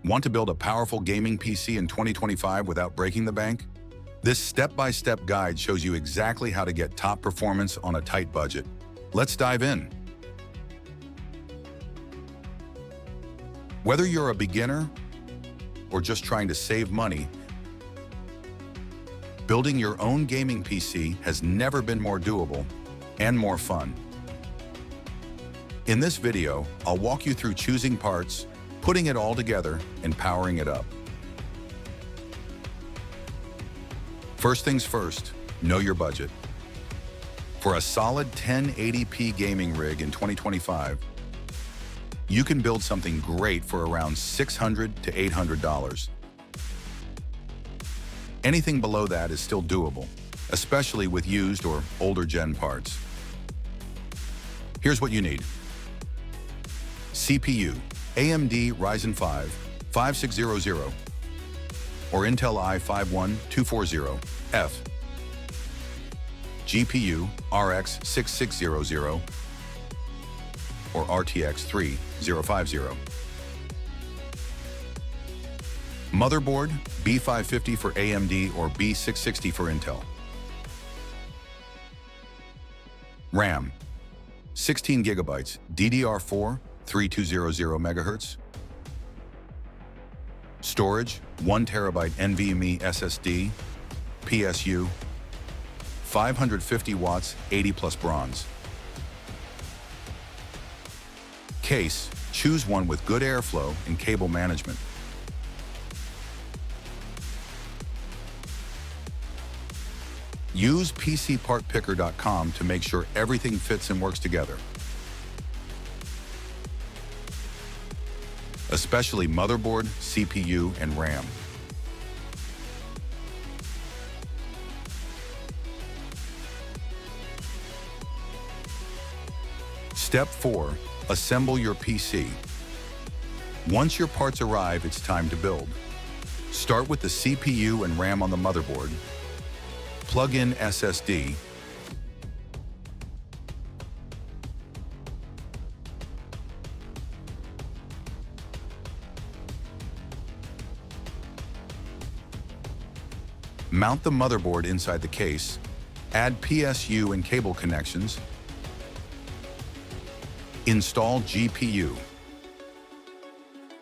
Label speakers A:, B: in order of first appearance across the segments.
A: Want to build a powerful gaming PC in 2025 without breaking the bank? This step-by-step guide shows you exactly how to get top performance on a tight budget. Let's dive in. Whether you're a beginner or just trying to save money, building your own gaming PC has never been more doable and more fun. In this video, I'll walk you through choosing parts, putting it all together, and powering it up. First things first, know your budget. For a solid 1080p gaming rig in 2025, you can build something great for around $600 to $800. Anything below that is still doable, especially with used or older gen parts. Here's what you need. CPU, AMD Ryzen 5 5600 or Intel i5-1240F. GPU RX 6600 or RTX 3050. Motherboard B550 for AMD or B660 for Intel. RAM 16 GB DDR4 3200 MHz. Storage 1 TB NVMe SSD PSU 550 watts 80 plus bronze. Case, choose one with good airflow and cable management. Use PCPartPicker.com to make sure everything fits and works together, especially motherboard, CPU, and RAM. Step 4. Assemble your PC. Once your parts arrive, it's time to build. Start with the CPU and RAM on the motherboard. Plug in SSD. Mount the motherboard inside the case. Add PSU and cable connections. Install GPU.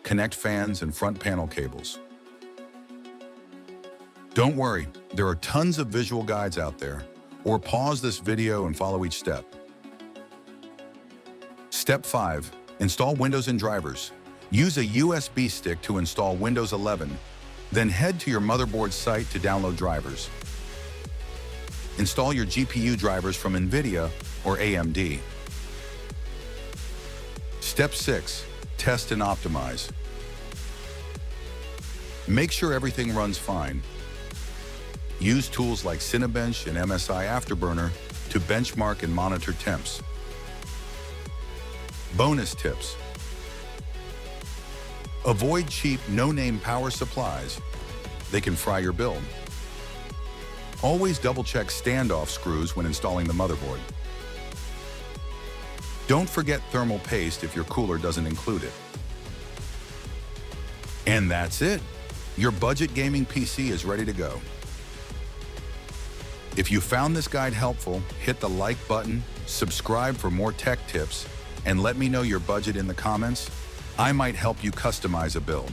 A: Connect fans and front panel cables. Don't worry, there are tons of visual guides out there, or pause this video and follow each step. Step 5. Install Windows and drivers. Use a USB stick to install Windows 11, then head to your motherboard site to download drivers. Install your GPU drivers from NVIDIA or AMD. Step 6. Test and optimize. Make sure everything runs fine. Use tools like Cinebench and MSI Afterburner to benchmark and monitor temps. Bonus tips. Avoid cheap, no-name power supplies. They can fry your build. Always double-check standoff screws when installing the motherboard. Don't forget thermal paste if your cooler doesn't include it. And that's it. Your budget gaming PC is ready to go. If you found this guide helpful, hit the like button, subscribe for more tech tips, and let me know your budget in the comments. I might help you customize a build.